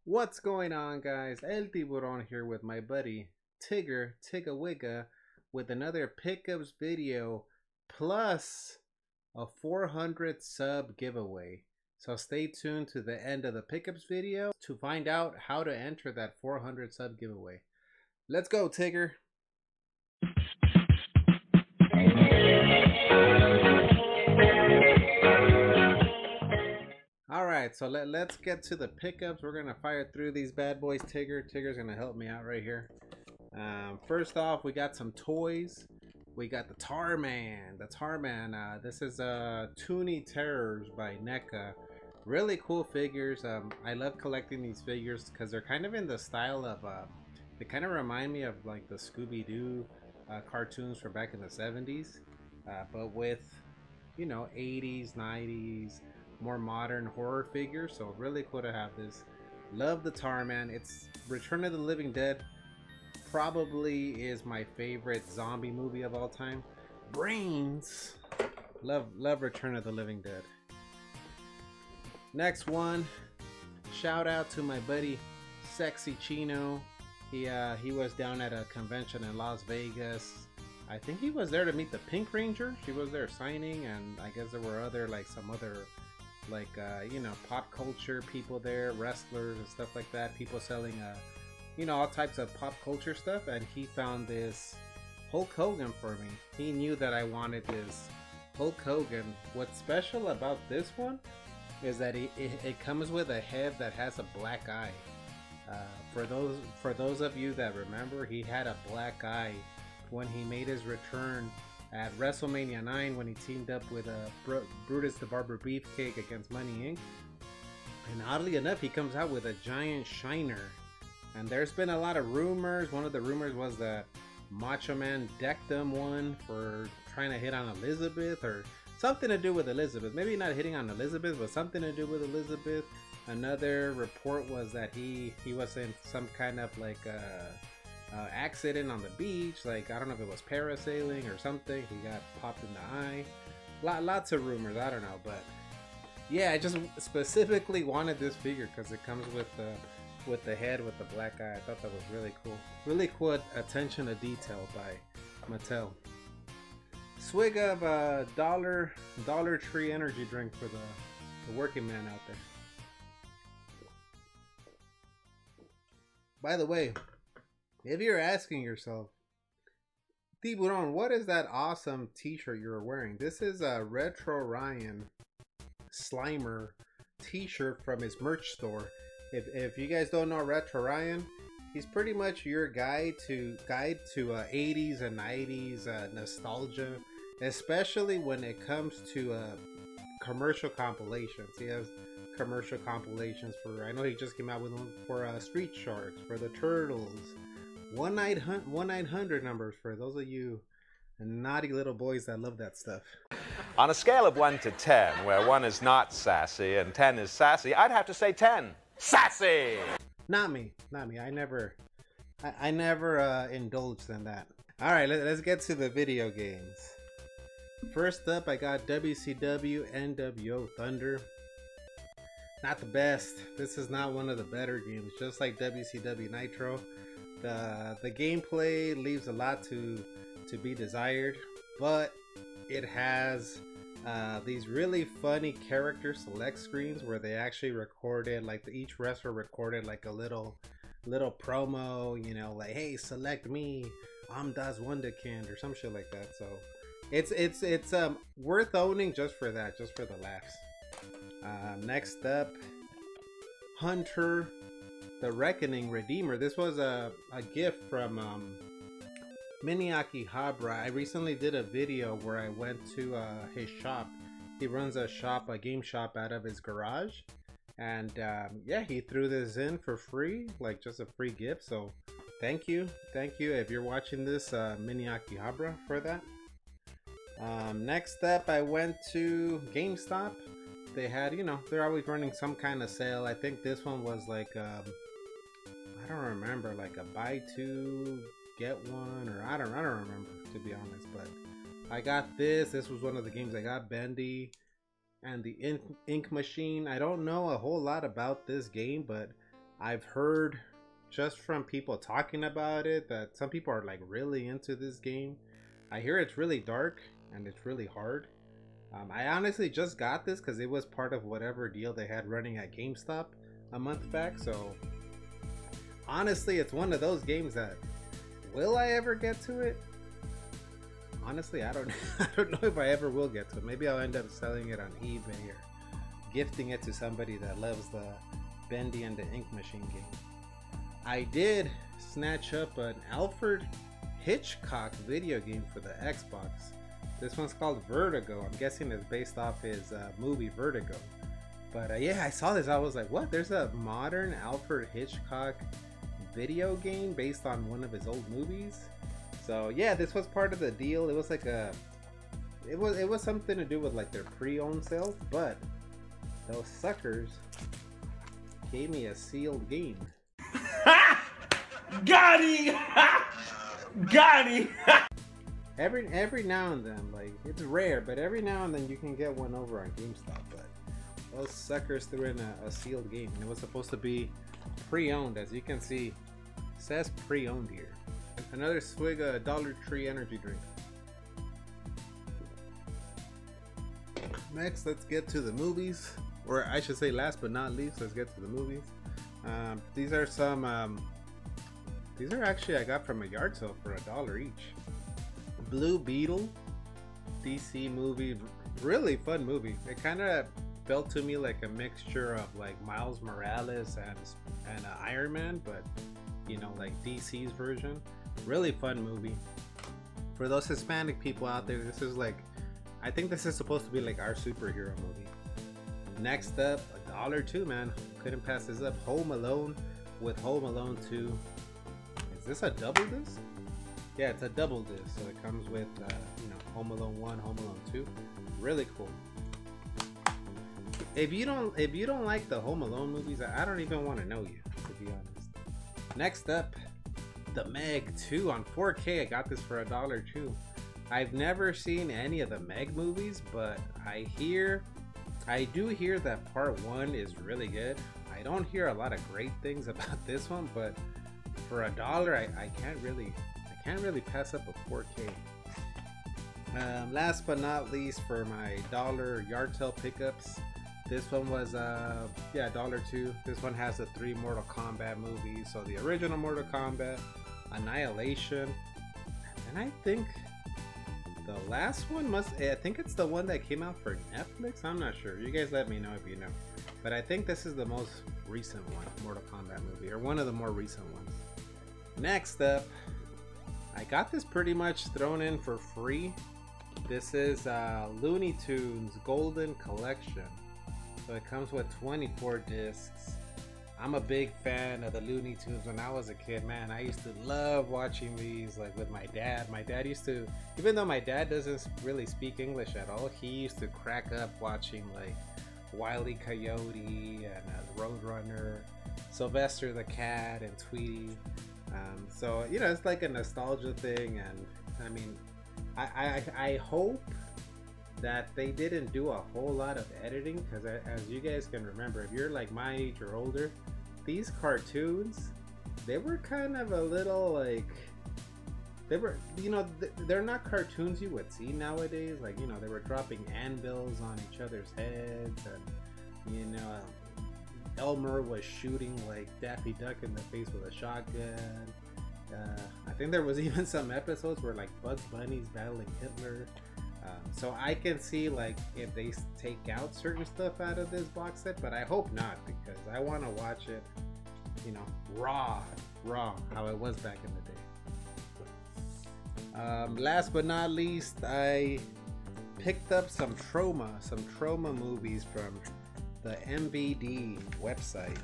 What's going on, guys? El Tiburon here with my buddy Tigger Tigawigga with another pickups video plus a 400 sub giveaway. So stay tuned to the end of the pickups video to find out how to enter that 400 sub giveaway. Let's go, Tigger. Alright, so let's get to the pickups. We're going to fire through these bad boys. Tigger's going to help me out right here. First off, we got some toys. We got the Tarman. This is Toonie Terrors by NECA. Really cool figures. I love collecting these figures because they're kind of in the style of, they kind of remind me of like the Scooby-Doo cartoons from back in the 70s. But with, you know, 80s, 90s, more modern horror figures. So really cool to have this. Love the Tarman. It's Return of the Living Dead. Probably is my favorite zombie movie of all time. Brains. Love Return of the Living Dead. Next one, shout out to my buddy Sexy Chino. He was down at a convention in Las Vegas. I think he was there to meet the Pink Ranger. She was there signing, and I guess there were other, like, some other, like, you know, pop culture people there, wrestlers and stuff like that, people selling you know, all types of pop culture stuff. And he found this Hulk Hogan for me. He knew that I wanted this Hulk Hogan. What's special about this one is that it comes with a head that has a black eye. For those of you that remember, he had a black eye when he made his return at WrestleMania 9 when he teamed up with Brutus the Barber Beefcake against Money Inc. And oddly enough, he comes out with a giant shiner. And there's been a lot of rumors. One of the rumors was that Macho Man decked him one for trying to hit on Elizabeth, or something to do with Elizabeth. Maybe not hitting on Elizabeth, but something to do with Elizabeth. Another report was that he was in some kind of like accident on the beach. Like, I don't know if it was parasailing or something. He got popped in the eye. Lots of rumors. I don't know, but yeah, I just specifically wanted this figure because it comes with the head with the black eye. I thought that was really cool. Really cool attention to detail by Mattel. Swig of Dollar Tree energy drink for the working man out there. By the way, if you're asking yourself, Tiburon, what is that awesome t-shirt you're wearing? This is a Retro Ryan Slimer t-shirt from his merch store. If you guys don't know Retro Ryan, he's pretty much your guide to 80s and 90s nostalgia, especially when it comes to commercial compilations. He has commercial compilations for, I know he just came out with one for Street Sharks, for the Turtles, 1-900 numbers for those of you naughty little boys that love that stuff. On a scale of 1 to 10, where 1 is not sassy and 10 is sassy, I'd have to say 10. Sassy! Not me. I never indulged in that. Alright, let's get to the video games. First up, I got WCW NWO Thunder. Not the best. This is not one of the better games. Just like WCW Nitro, the gameplay leaves a lot to be desired, but it has these really funny character select screens where they actually recorded, like each wrestler recorded like a little promo, you know, like, hey, select me, I'm Das Wunderkind or some shit like that. So it's worth owning just for that, just for the laughs. Next up, Hunter the Reckoning Redeemer. This was a gift from Mini Akihabara. I recently did a video where I went to his shop. He runs a game shop out of his garage, and yeah, he threw this in for free, like just a free gift. So thank you if you're watching this, Mini Akihabara, for that. Next up, I went to GameStop. They had, you know, they're always running some kind of sale. I think this one was like I don't remember, like a buy two get one, or I don't remember, to be honest. But I got this was one of the games I got. Bendy and the ink machine. I don't know a whole lot about this game, but I've heard just from people talking about it that some people are like really into this game. I hear it's really dark and it's really hard. I honestly just got this because it was part of whatever deal they had running at GameStop a month back. So honestly, it's one of those games that, will I ever get to it? Honestly, I don't I don't know if I ever will get to it. Maybe I'll end up selling it on eBay or gifting it to somebody that loves the Bendy and the Ink Machine game. I did snatch up an Alfred Hitchcock video game for the Xbox. This one's called Vertigo. I'm guessing it's based off his movie Vertigo. But yeah, I saw this. I was like, what? There's a modern Alfred Hitchcock video game based on one of his old movies? So yeah, this was part of the deal. It was like it was something to do with like their pre-owned sales, but those suckers gave me a sealed game. Got him! Got him! Every now and then, like, it's rare, but every now and then you can get one over on GameStop. But those suckers threw in a sealed game, and it was supposed to be pre-owned. As you can see, it says pre-owned here. Another swig of Dollar Tree energy drink. Next, let's get to the movies, or I should say, last but not least, let's get to the movies. These are some. These are actually I got from a yard sale for $1 each. Blue Beetle, DC movie, really fun movie. It kind of felt to me like a mixture of like Miles Morales and Iron Man, but you know, like DC's version. Really fun movie. For those Hispanic people out there, this is like, I think this is supposed to be like our superhero movie. Next up, $1 too, man. Couldn't pass this up. Home Alone with Home Alone 2. Is this a double disc? Yeah, it's a double disc, so it comes with, you know, Home Alone 1, Home Alone 2. Really cool. If you don't like the Home Alone movies, I don't even want to know you, to be honest. Next up, The Meg 2 on 4K. I got this for $1 too. I've never seen any of the Meg movies, but I do hear that part 1 is really good. I don't hear a lot of great things about this one, but for $1, I can't really pass up a 4K. Last but not least, for my $1 yard sale pickups, this one was yeah, $1 too. This one has the 3 Mortal Kombat movies. So the original Mortal Kombat, Annihilation, and I think the last one I think it's the one that came out for Netflix. I'm not sure. You guys let me know if you know. But I think this is the most recent one, Mortal Kombat movie, or one of the more recent ones. Next up, I got this pretty much thrown in for free. This is Looney Tunes Golden Collection. So it comes with 24 discs. I'm a big fan of the Looney Tunes. When I was a kid, man, I used to love watching these like with my dad. My dad used to, even though my dad doesn't really speak English at all, he used to crack up watching like Wile E. Coyote and Roadrunner, Sylvester the Cat and Tweety. So you know, it's like a nostalgia thing, and I mean, I hope that they didn't do a whole lot of editing, because as you guys can remember, if you're like my age or older, these cartoons, they were kind of a little like, they were, you know, they're not cartoons you would see nowadays. Like, you know, they were dropping anvils on each other's heads, and you know, Elmer was shooting like Daffy Duck in the face with a shotgun. I think there was even some episodes where like Bugs Bunny's battling Hitler. So I can see like if they take out certain stuff out of this box set, but I hope not, because I want to watch it, you know, raw, how it was back in the day. Last but not least, I picked up some Troma movies from the MVD website.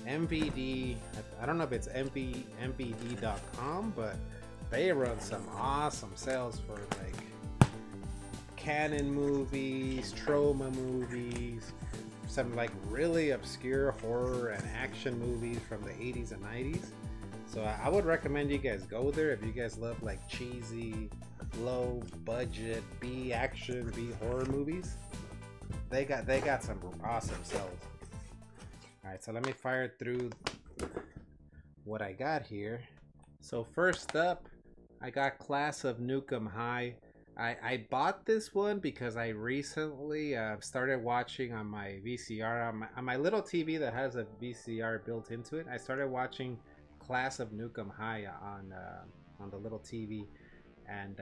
MVD, I don't know if it's MVD.com, but they run some awesome sales for like Canon movies, Troma movies, some like really obscure horror and action movies from the 80s and 90s. So I would recommend you guys go there if you guys love like cheesy, low budget B action, B horror movies. They got some awesome sales. Alright, so let me fire through what I got here. So first up, I got Class of Nukem High. I bought this one because I recently started watching on my VCR, on my little TV that has a VCR built into it. I started watching Class of Nukem High on the little TV, and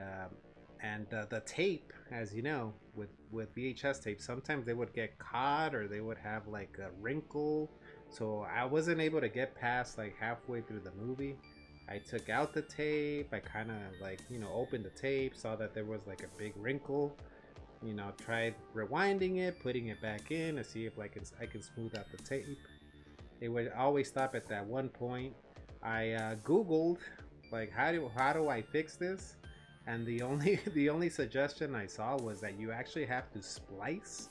the tape, as you know, with VHS tape, sometimes they would get caught or they would have like a wrinkle, so I wasn't able to get past like halfway through the movie. I took out the tape, I kind of like, you know, opened the tape, saw that there was like a big wrinkle, you know, tried rewinding it, putting it back in to see if like I can smooth out the tape. It would always stop at that one point. I Googled like how do I fix this, and the only suggestion I saw was that you actually have to splice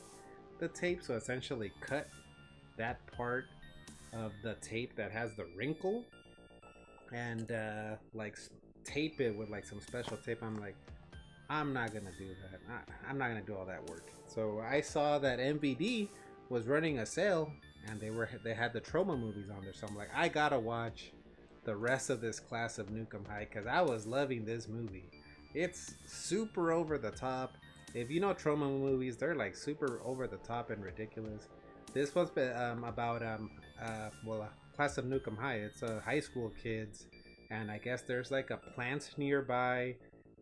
the tape, so essentially cut that part of the tape that has the wrinkle, and like tape it with like some special tape. I'm like, I'm not gonna do that. I'm not gonna do all that work. So I saw that MVD was running a sale, and they had the Troma movies on there. So I'm like, I gotta watch the rest of this Class of Nukem High because I was loving this movie. It's super over the top. If you know Troma movies, they're like super over the top and ridiculous. This was about Class of Nukem High. It's high school kids, and I guess there's like a plant nearby,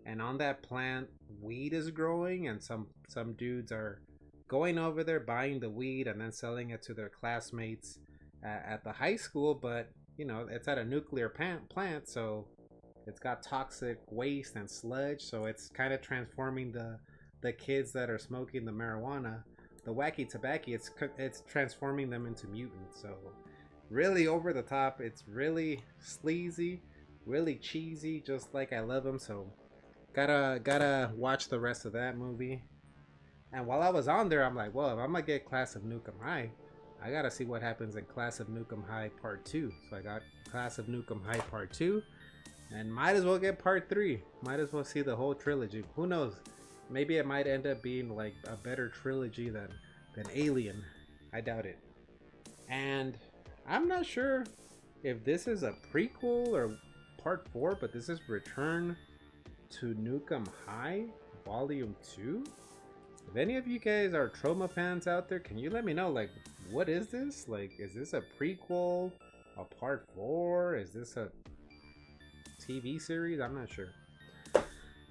and on that plant weed is growing, and some dudes are going over there buying the weed and then selling it to their classmates at the high school. But you know, it's at a nuclear plant, so it's got toxic waste and sludge, so it's kind of transforming the kids that are smoking the marijuana, the wacky tobacco. It's transforming them into mutants. So really over the top. It's really sleazy, really cheesy, just like I love them. So gotta watch the rest of that movie. And while I was on there, I'm like, well, if I'm gonna get Class of Nukem High, I gotta see what happens in Class of Nukem High Part 2. So I got Class of Nukem High Part 2, and might as well get Part 3. Might as well see the whole trilogy. Who knows? Maybe it might end up being like a better trilogy than Alien. I doubt it. And I'm not sure if this is a prequel or Part 4, but this is Return to Nukem High Volume 2. If any of you guys are Troma fans out there, can you let me know, like, what is this? Like, is this a prequel, a Part 4? Is this a TV series? I'm not sure.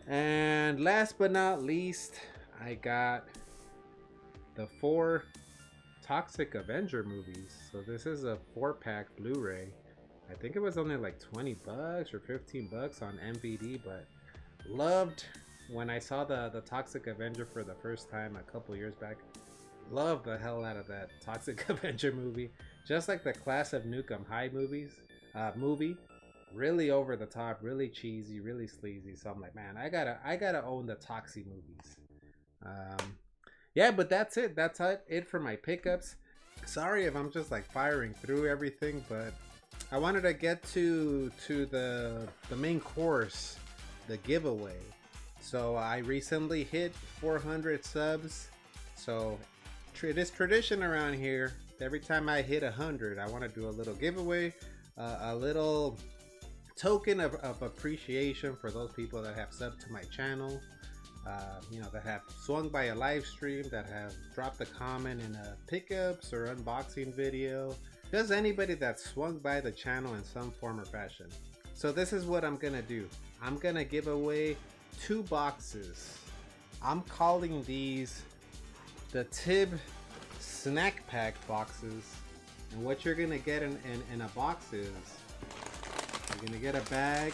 And last but not least, I got the 4 Toxic Avenger movies. So this is a 4-pack Blu-ray. I think it was only like 20 bucks or 15 bucks on MVD, but loved when I saw the Toxic Avenger for the first time a couple years back. Loved the hell out of that Toxic Avenger movie. Just like the Class of Nukem High movie. Really over the top, really cheesy, really sleazy. So I'm like, man, I gotta own the Toxie movies. Yeah, but that's it. That's it for my pickups. Sorry if I'm just like firing through everything, but I wanted to get to the main course, the giveaway. So I recently hit 400 subs. So it is tradition around here. Every time I hit 100, I want to do a little giveaway, a little token of appreciation for those people that have subbed to my channel. You know, that have swung by a live stream, that have dropped a comment in a pickups or unboxing video. Just anybody that swung by the channel in some form or fashion. So this is what I'm gonna do. I'm gonna give away 2 boxes. I'm calling these the Tib Snack Pack boxes. And what you're gonna get in a box is, you're gonna get a bag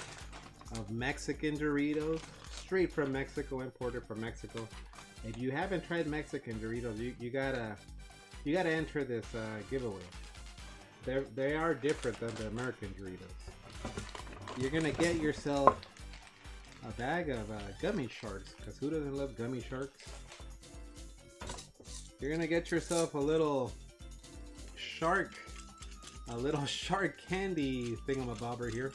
of Mexican Doritos, straight from Mexico, imported from Mexico. If you haven't tried Mexican Doritos, you gotta enter this giveaway. They are different than the American Doritos. You're gonna get yourself a bag of gummy sharks, because who doesn't love gummy sharks? You're gonna get yourself a little shark candy thingamabobber here.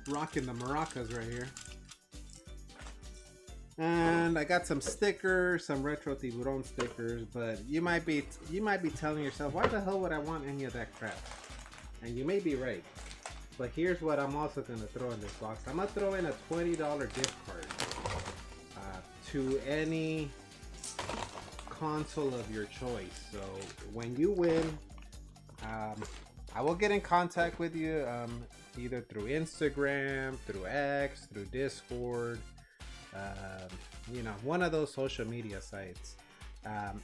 Rocking the maracas right here. And I got some stickers, some retro tiburon stickers, but you might be telling yourself, why the hell would I want any of that crap? And you may be right. But here's what I'm also gonna throw in this box. I'm gonna throw in a $20 gift card to any console of your choice. So when you win, I will get in contact with you either through Instagram, through X, through Discord, you know, one of those social media sites.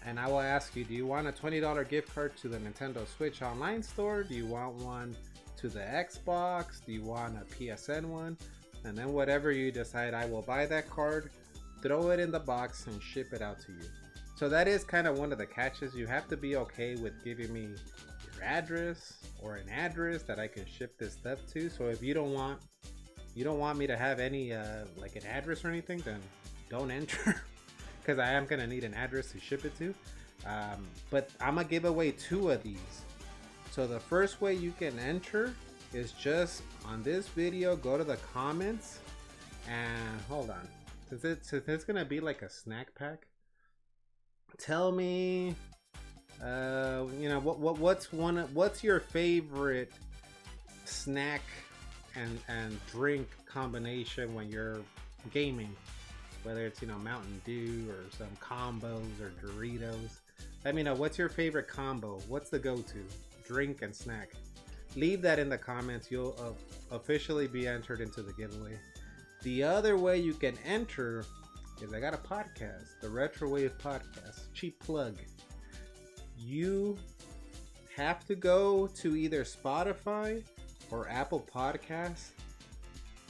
And I will ask you, do you want a $20 gift card to the Nintendo Switch online store? Do you want one to the Xbox? Do you want a PSN one? And then whatever you decide, I will buy that card, throw it in the box, and ship it out to you. So that is kind of one of the catches. You have to be okay with giving me your address or an address that I can ship this stuff to. So if you don't want me to have any like an address or anything, then don't enter. Because I am gonna need an address to ship it to. But I'm gonna give away 2 of these. So the first way you can enter is just on this video, go to the comments and hold on. Since it's gonna be like a snack pack, tell me, you know, what's your favorite snack and drink combination when you're gaming? Whether it's, you know, Mountain Dew or some combos or Doritos. Let me know, what's your favorite combo? What's the go-to drink and snack? Leave that in the comments. You'll officially be entered into the giveaway. The other way you can enter is I got a podcast, the Retro Wave Podcast. Cheap plug. You have to go to either Spotify or Apple Podcasts.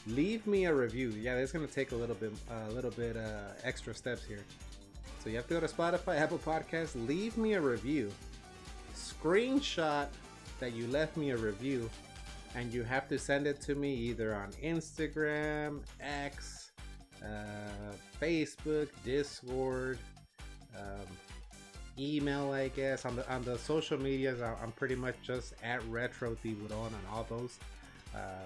Leave me a review. Yeah, it's gonna take a little bit extra steps here. So you have to go to Spotify, Apple Podcasts. Leave me a review. Screenshot that you left me a review, and you have to send it to me either on Instagram, X, Facebook, Discord, email, I guess. On the social medias, I'm pretty much just at Retro Tiburon on all those.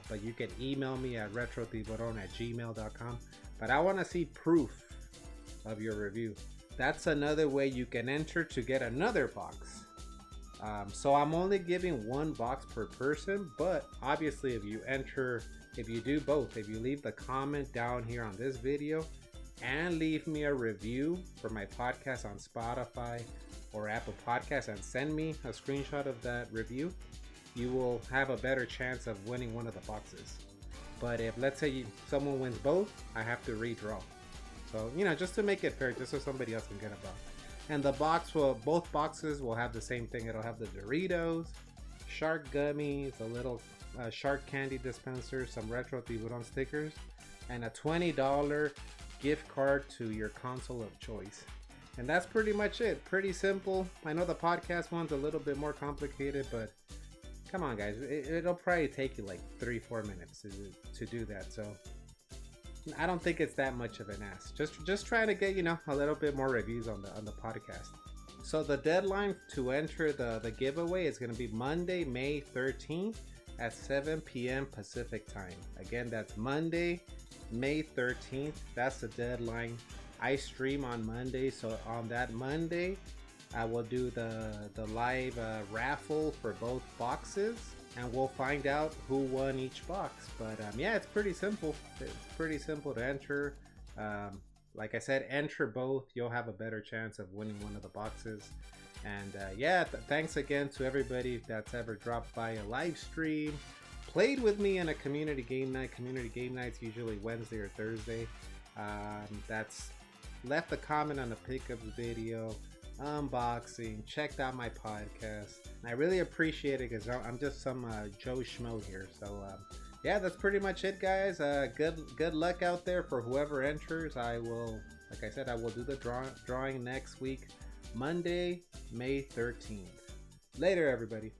But you can email me at retrotiburon@gmail.com. But I want to see proof of your review. That's another way you can enter to get another box. So I'm only giving 1 box per person, but obviously if you do both, if you leave the comment down here on this video and leave me a review for my podcast on Spotify or Apple Podcasts and send me a screenshot of that review, you will have a better chance of winning one of the boxes. But if, let's say, someone wins both, I have to redraw. So, you know, just to make it fair, just so somebody else can get a box. And the box both boxes will have the same thing. It'll have the Doritos, shark gummies, a little shark candy dispenser, some Retro Tiburon stickers, and a $20 gift card to your console of choice. And that's pretty much it. Pretty simple. I know the podcast one's a little bit more complicated, but come on, guys. It'll probably take you like 3-4 minutes to do that. So I don't think it's that much of an ask. Just trying to get, you know, a little bit more reviews on the podcast. So the deadline to enter the giveaway is going to be Monday, May 13th at 7 p.m. Pacific time. Again, that's Monday, May 13th. That's the deadline. I stream on Monday, so on that Monday I will do the live raffle for both boxes, and we'll find out who won each box. But yeah, it's pretty simple. It's pretty simple to enter. Like I said, enter both. You'll have a better chance of winning one of the boxes. And yeah, thanks again to everybody that's ever dropped by a live stream, played with me in a community game night. Community game nights usually Wednesday or Thursday. That's left a comment on the pickup video, unboxing, checked out my podcast. I really appreciate it because I'm just some Joe Schmo here. So yeah, that's pretty much it, guys. Good luck out there for whoever enters. I will, like I said, I will do the drawing next week, Monday, May 13th. Later, everybody.